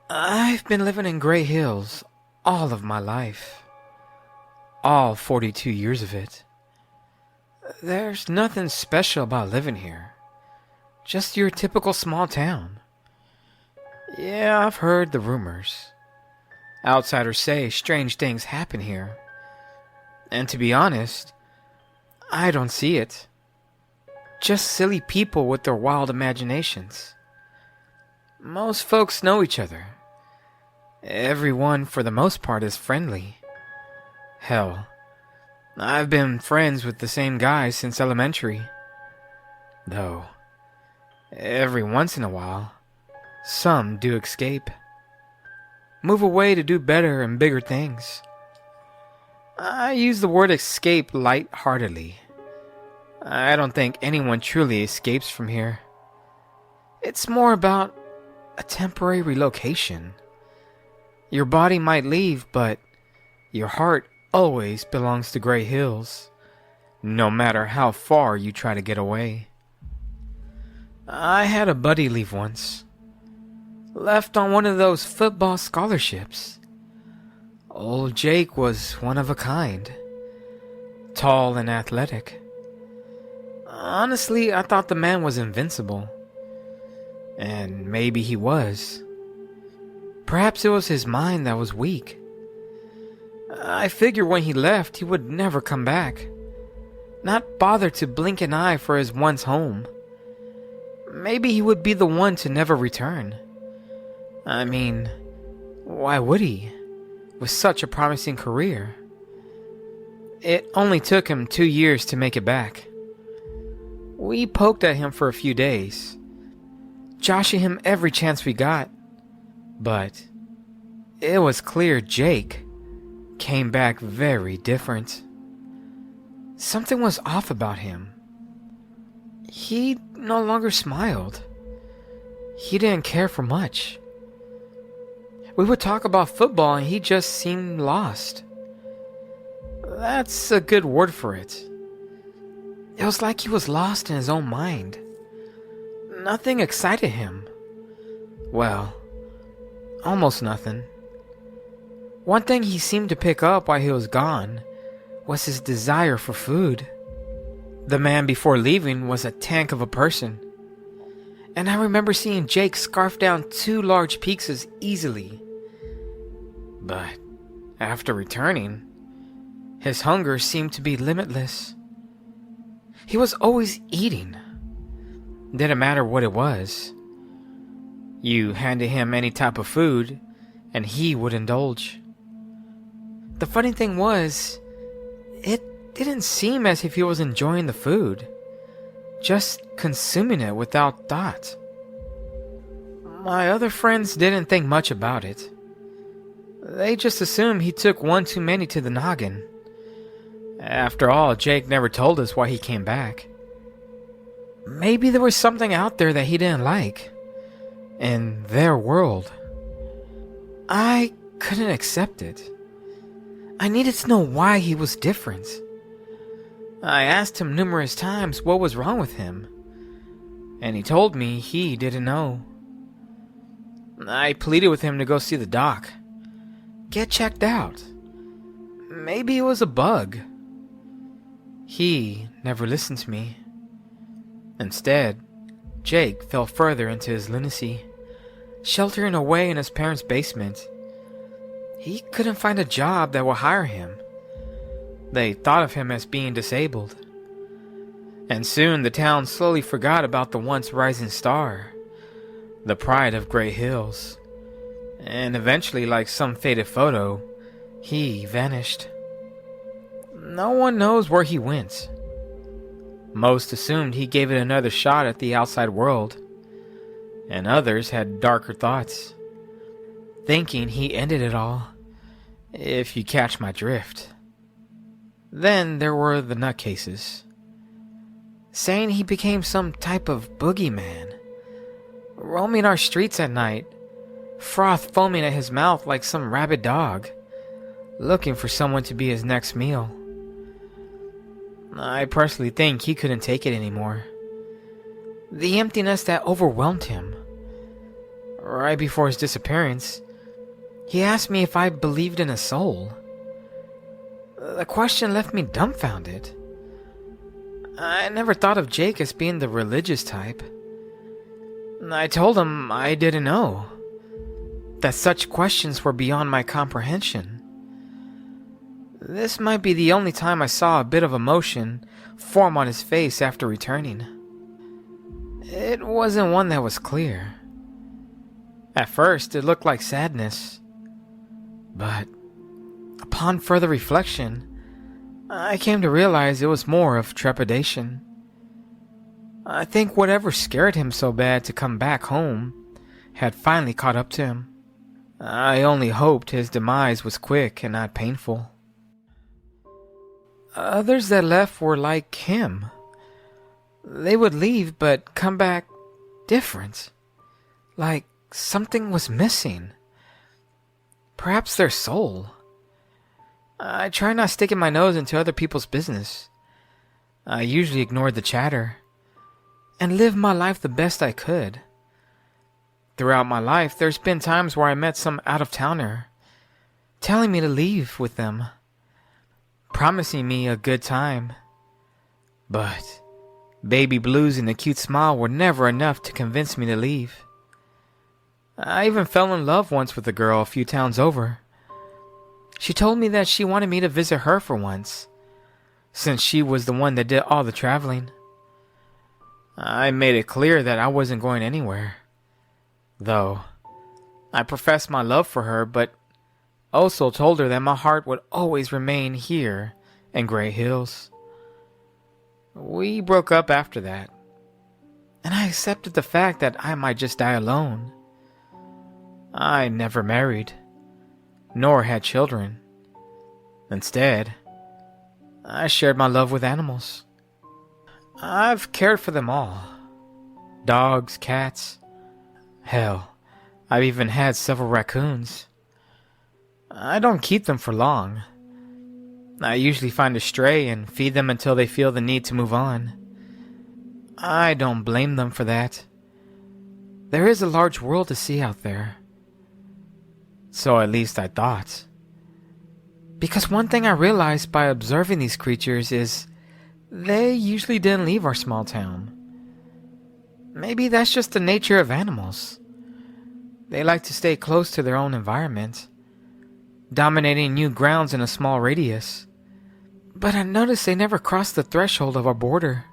I've been living in Gray Hills all of my life. All 42 years of it. There's nothing special about living here. Just your typical small town. Yeah, I've heard the rumors. Outsiders say strange things happen here. And to be honest, I don't see it. Just silly people with their wild imaginations. Most folks know each other. Everyone, for the most part, is friendly. Hell, I've been friends with the same guys since elementary. Though, every once in a while, some do escape. Move away to do better and bigger things. I use the word escape light-heartedly. I don't think anyone truly escapes from here. It's more about a temporary relocation. Your body might leave, but your heart always belongs to Gray Hills, no matter how far you try to get away. I had a buddy leave once. Left on one of those football scholarships. Old Jake was one of a kind. Tall and athletic. Honestly, I thought the man was invincible. And maybe he was. Perhaps it was his mind that was weak. I figured when he left, he would never come back. Not bother to blink an eye for his once home. Maybe he would be the one to never return. I mean, why would he? With such a promising career. It only took him 2 years to make it back. We poked at him for a few days, joshing him every chance we got. But it was clear Jake came back very different. Something was off about him. He no longer smiled. He didn't care for much. We would talk about football and he just seemed lost. That's a good word for it. It was like he was lost in his own mind. Nothing excited him. Well, almost nothing. One thing he seemed to pick up while he was gone was his desire for food. The man before leaving was a tank of a person. And I remember seeing Jake scarf down 2 large pizzas easily. But after returning, his hunger seemed to be limitless. He was always eating. Didn't matter what it was. You handed him any type of food, and he would indulge. The funny thing was, it didn't seem as if he was enjoying the food, just consuming it without thought. My other friends didn't think much about it. They just assumed he took one too many to the noggin. After all, Jake never told us why he came back. Maybe there was something out there that he didn't like. In their world. I couldn't accept it. I needed to know why he was different. I asked him numerous times what was wrong with him, and he told me he didn't know. I pleaded with him to go see the doc. Get checked out. Maybe it was a bug. He never listened to me. Instead, Jake fell further into his lunacy, sheltering away in his parents' basement. He couldn't find a job that would hire him. They thought of him as being disabled. And soon the town slowly forgot about the once rising star, the pride of Gray Hills. And eventually, like some faded photo, he vanished. No one knows where he went. Most assumed he gave it another shot at the outside world, and others had darker thoughts, thinking he ended it all, if you catch my drift. Then there were the nutcases, saying he became some type of boogeyman, roaming our streets at night, froth foaming at his mouth like some rabid dog, looking for someone to be his next meal. I personally think he couldn't take it anymore. The emptiness that overwhelmed him. right before his disappearance, he asked me if I believed in a soul. The question left me dumbfounded. I never thought of Jake as being the religious type. I told him I didn't know, that such questions were beyond my comprehension. This might be the only time I saw a bit of emotion form on his face after returning. It wasn't one that was clear. At first, it looked like sadness, but upon further reflection, I came to realize it was more of trepidation. I think whatever scared him so bad to come back home had finally caught up to him. I only hoped his demise was quick and not painful. Others that left were like him. They would leave but come back different. Like something was missing. Perhaps their soul. I try not sticking my nose into other people's business. I usually ignored the chatter and lived my life the best I could. Throughout my life, there's been times where I met some out-of-towner telling me to leave with them, promising me a good time. But baby blues and a cute smile were never enough to convince me to leave. I even fell in love once with a girl a few towns over. She told me that she wanted me to visit her for once, since she was the one that did all the traveling. I made it clear that I wasn't going anywhere, though I professed my love for her, but also told her that my heart would always remain here in Gray Hills. We broke up after that, and I accepted the fact that I might just die alone. I never married, nor had children. Instead, I shared my love with animals. I've cared for them all. Dogs, cats. Hell, I've even had several raccoons. I don't keep them for long. I usually find a stray and feed them until they feel the need to move on. I don't blame them for that. There is a large world to see out there. So at least I thought. Because one thing I realized by observing these creatures is they usually didn't leave our small town. Maybe that's just the nature of animals. They like to stay close to their own environment, dominating new grounds in a small radius. But I noticed they never crossed the threshold of our border.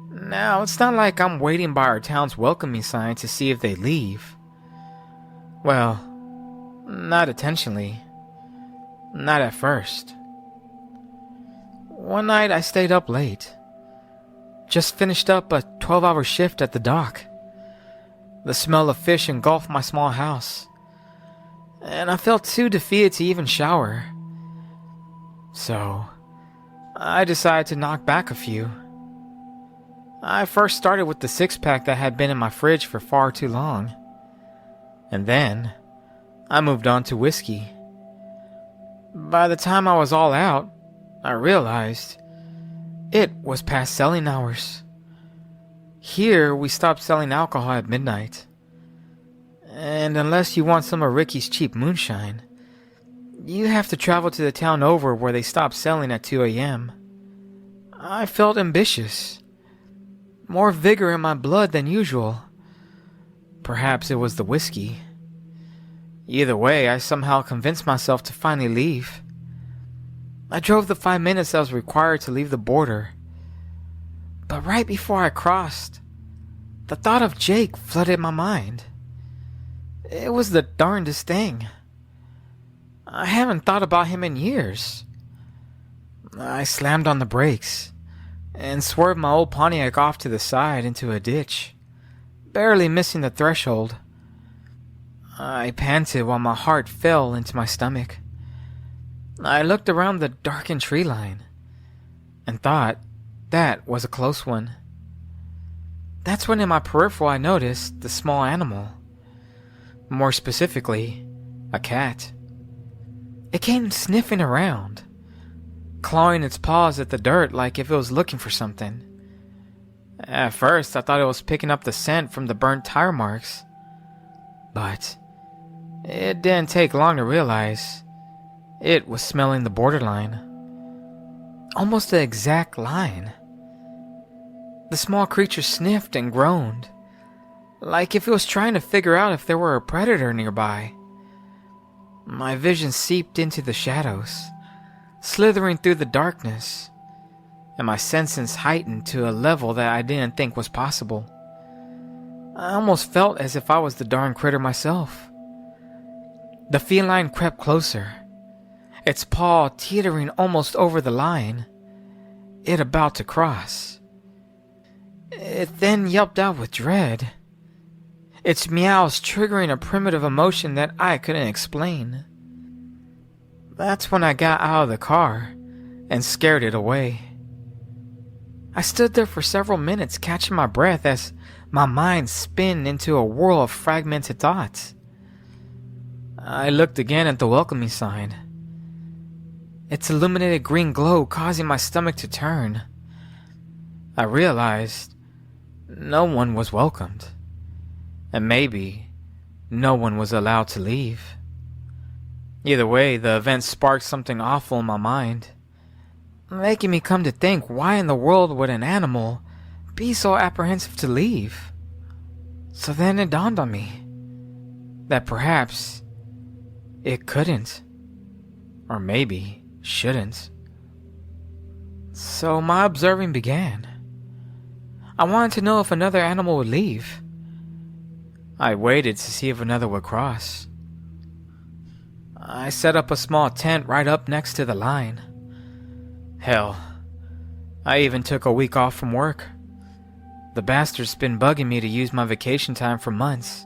Now, it's not like I'm waiting by our town's welcoming sign to see if they leave. Well, not intentionally. Not at first. One night I stayed up late. Just finished up a 12-hour shift at the dock. The smell of fish engulfed my small house, and I felt too defeated to even shower. So, I decided to knock back a few. I first started with the six-pack that had been in my fridge for far too long. And then, I moved on to whiskey. By the time I was all out, I realized it was past selling hours. Here, we stopped selling alcohol at midnight. And unless you want some of Ricky's cheap moonshine, you have to travel to the town over where they stop selling at 2 a.m. I felt ambitious. More vigor in my blood than usual. Perhaps it was the whiskey. Either way, I somehow convinced myself to finally leave. I drove the 5 minutes that was required to leave the border. But right before I crossed, the thought of Jake flooded my mind. It was the darndest thing. I haven't thought about him in years. I slammed on the brakes and swerved my old Pontiac off to the side into a ditch, barely missing the threshold. I panted while my heart fell into my stomach. I looked around the darkened tree line and thought that was a close one. That's when in my peripheral I noticed the small animal. More specifically, a cat. It came sniffing around, clawing its paws at the dirt like if it was looking for something. At first, I thought it was picking up the scent from the burnt tire marks. But it didn't take long to realize it was smelling the borderline. Almost the exact line. The small creature sniffed and groaned, like if it was trying to figure out if there were a predator nearby. My vision seeped into the shadows, slithering through the darkness, and my senses heightened to a level that I didn't think was possible. I almost felt as if I was the darn critter myself. The feline crept closer, its paw teetering almost over the line, it about to cross. It then yelped out with dread, its meows triggering a primitive emotion that I couldn't explain. That's when I got out of the car and scared it away. I stood there for several minutes catching my breath as my mind spun into a whirl of fragmented thoughts. I looked again at the welcoming sign, its illuminated green glow causing my stomach to turn. I realized no one was welcomed, and maybe no one was allowed to leave. Either way, the event sparked something awful in my mind, making me come to think, why in the world would an animal be so apprehensive to leave? So then it dawned on me that perhaps it couldn't, or maybe shouldn't. So my observing began. I wanted to know if another animal would leave. I waited to see if another would cross. I set up a small tent right up next to the line. Hell, I even took a week off from work. The bastard's been bugging me to use my vacation time for months.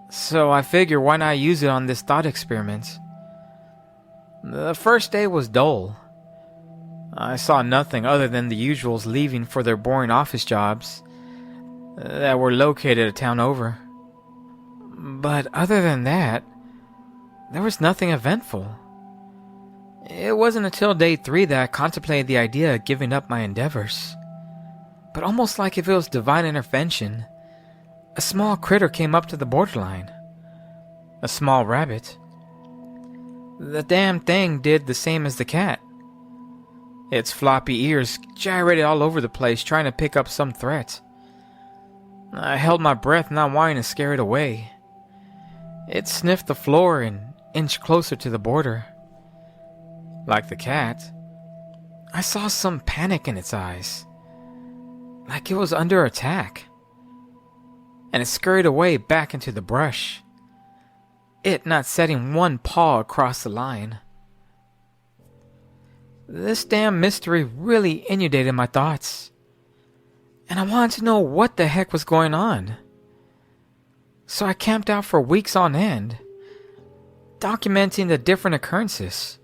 So I figured, why not use it on this thought experiment? The first day was dull. I saw nothing other than the usuals leaving for their boring office jobs that were located a town over. But other than that, there was nothing eventful. It wasn't until day 3 that I contemplated the idea of giving up my endeavors. But almost like if it was divine intervention, a small critter came up to the borderline. A small rabbit. The damn thing did the same as the cat. Its floppy ears gyrated all over the place, trying to pick up some threat. I held my breath, not wanting to scare it away. It sniffed the floor and inched closer to the border. Like the cat, I saw some panic in its eyes, like it was under attack, and it scurried away back into the brush, it not setting one paw across the line. This damn mystery really inundated my thoughts, and I wanted to know what the heck was going on. So I camped out for weeks on end, documenting the different occurrences.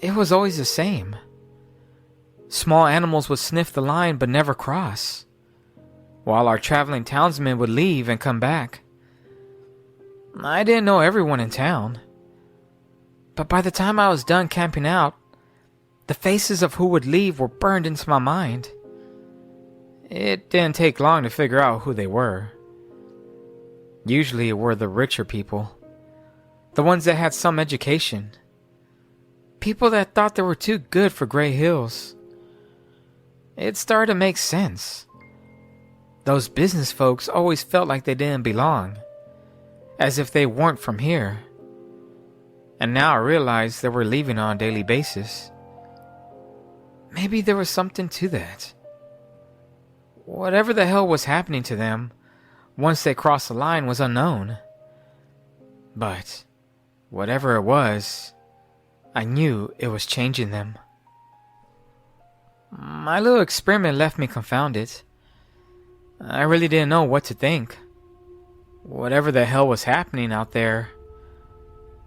It was always the same. Small animals would sniff the line but never cross, while our traveling townsmen would leave and come back. I didn't know everyone in town, but by the time I was done camping out, the faces of who would leave were burned into my mind. It didn't take long to figure out who they were. Usually it were the richer people, the ones that had some education, people that thought they were too good for Gray Hills. It started to make sense. Those business folks always felt like they didn't belong, as if they weren't from here. And now I realized they were leaving on a daily basis. Maybe there was something to that. Whatever the hell was happening to them once they crossed the line was unknown. But whatever it was, I knew it was changing them. My little experiment left me confounded. I really didn't know what to think. Whatever the hell was happening out there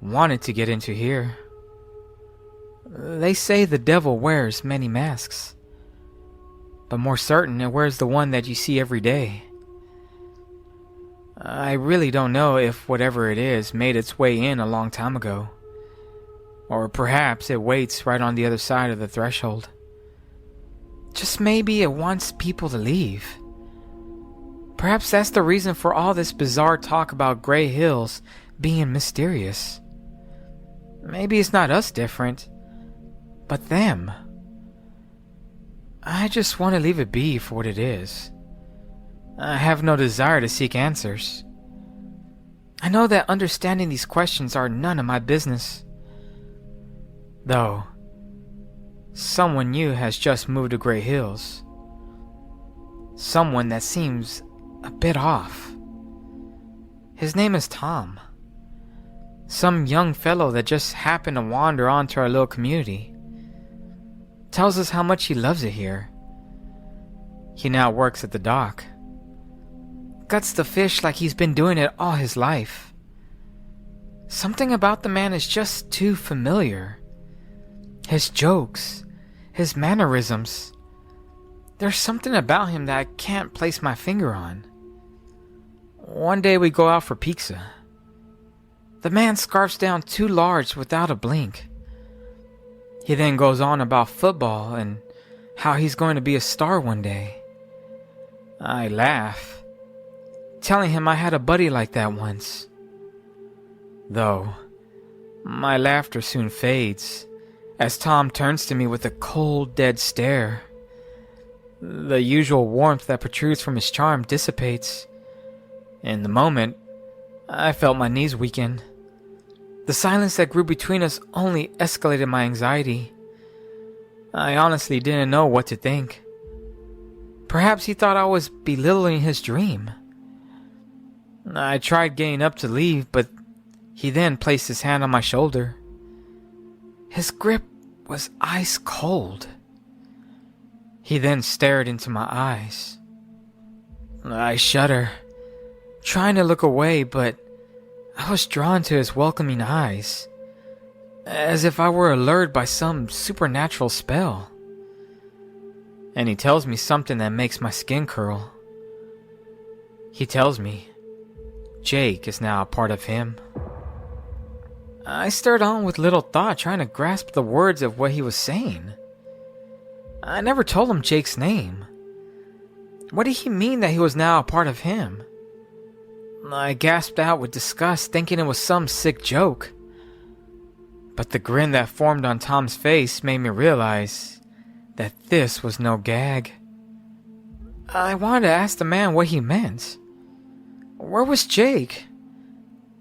wanted to get into here. They say the devil wears many masks, but more certain it wears the one that you see every day. I really don't know if whatever it is made its way in a long time ago, or perhaps it waits right on the other side of the threshold. Just maybe it wants people to leave. Perhaps that's the reason for all this bizarre talk about gray hills being mysterious. Maybe it's not us different, but them. I just want to leave it be for what it is. I have no desire to seek answers. I know that understanding these questions are none of my business. Though, someone new has just moved to Gray Hills. Someone that seems a bit off. His name is Tom. Some young fellow that just happened to wander onto our little community. Tells us how much he loves it here. He now works at the dock. Guts the fish like he's been doing it all his life. Something about the man is just too familiar. His jokes, his mannerisms. There's something about him that I can't place my finger on. One day we go out for pizza. The man scarfs down 2 large without a blink. He then goes on about football and how he's going to be a star one day. I laugh, telling him I had a buddy like that once. Though, my laughter soon fades as Tom turns to me with a cold, dead stare. The usual warmth that protrudes from his charm dissipates. In the moment, I felt my knees weaken. The silence that grew between us only escalated my anxiety. I honestly didn't know what to think. Perhaps he thought I was belittling his dream. I tried getting up to leave, but he then placed his hand on my shoulder. His grip was ice cold. He then stared into my eyes. I shudder, trying to look away, but I was drawn to his welcoming eyes, as if I were allured by some supernatural spell. And he tells me something that makes my skin curl. He tells me Jake is now a part of him. I stared on with little thought, trying to grasp the words of what he was saying. I never told him Jake's name. What did he mean that he was now a part of him? I gasped out with disgust, thinking it was some sick joke. But the grin that formed on Tom's face made me realize that this was no gag. I wanted to ask the man what he meant. Where was Jake?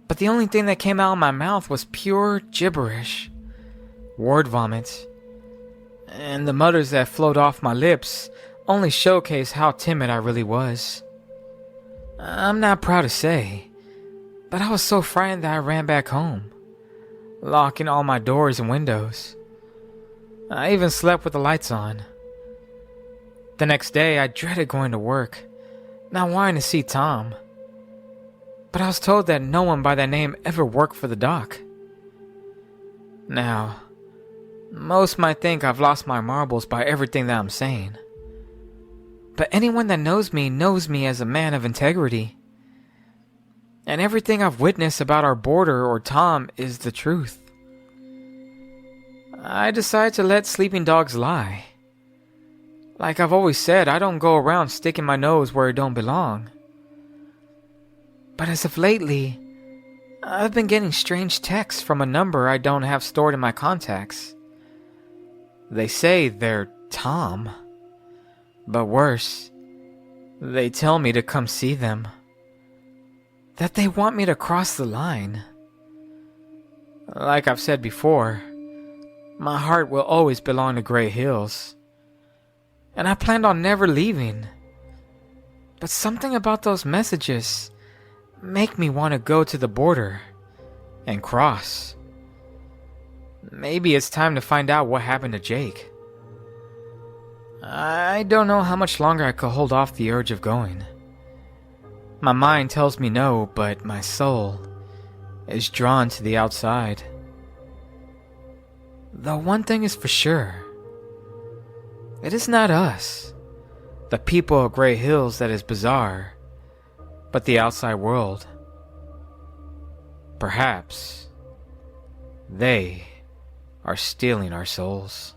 But the only thing that came out of my mouth was pure gibberish. Word vomit. And the mutters that flowed off my lips only showcased how timid I really was. I'm not proud to say, but I was so frightened that I ran back home, locking all my doors and windows. I even slept with the lights on. The next day, I dreaded going to work, not wanting to see Tom. But I was told that no one by that name ever worked for the dock. Now, most might think I've lost my marbles by everything that I'm saying. But anyone that knows me as a man of integrity. And everything I've witnessed about our boarder or Tom is the truth. I decided to let sleeping dogs lie. Like I've always said, I don't go around sticking my nose where it don't belong. But as of lately, I've been getting strange texts from a number I don't have stored in my contacts. They say they're Tom. But worse, they tell me to come see them. That they want me to cross the line. Like I've said before, my heart will always belong to Gray Hills. And I planned on never leaving. But something about those messages make me want to go to the border and cross. Maybe it's time to find out what happened to Jake. I don't know how much longer I could hold off the urge of going. My mind tells me no, but my soul is drawn to the outside. Though one thing is for sure. It is not us, the people of Gray Hills, that is bizarre, but the outside world. Perhaps they are stealing our souls.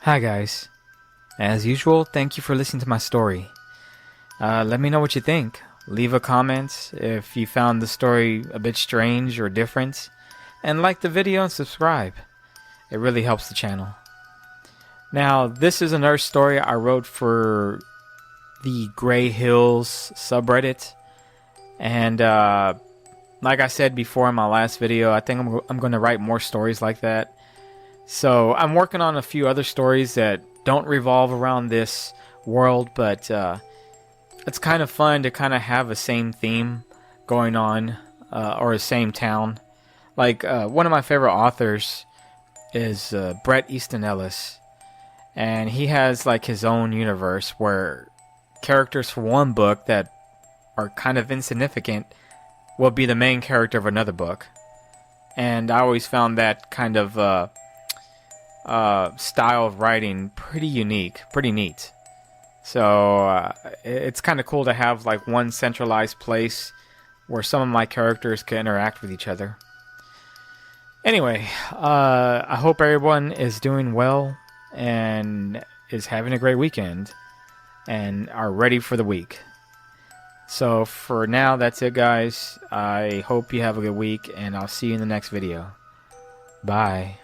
Hi guys. As usual, thank you for listening to my story. Let me know what you think. Leave a comment if you found the story a bit strange or different. And like the video and subscribe. It really helps the channel. Now, this is another story I wrote for the Gray Hills subreddit. And like I said before in my last video, I think I'm going to write more stories like that. So I'm working on a few other stories that don't revolve around this world, but it's kind of fun to kind of have a same theme going on, or a same town. Like one of my favorite authors is Bret Easton Ellis, and he has like his own universe where characters from one book that are kind of insignificant will be the main character of another book. And I always found that kind of style of writing pretty unique, pretty neat. So it's kind of cool to have like one centralized place where some of my characters can interact with each other. Anyway, I hope everyone is doing well and is having a great weekend and are ready for the week. So for now, that's it, guys. I hope you have a good week, and I'll see you in the next video. Bye.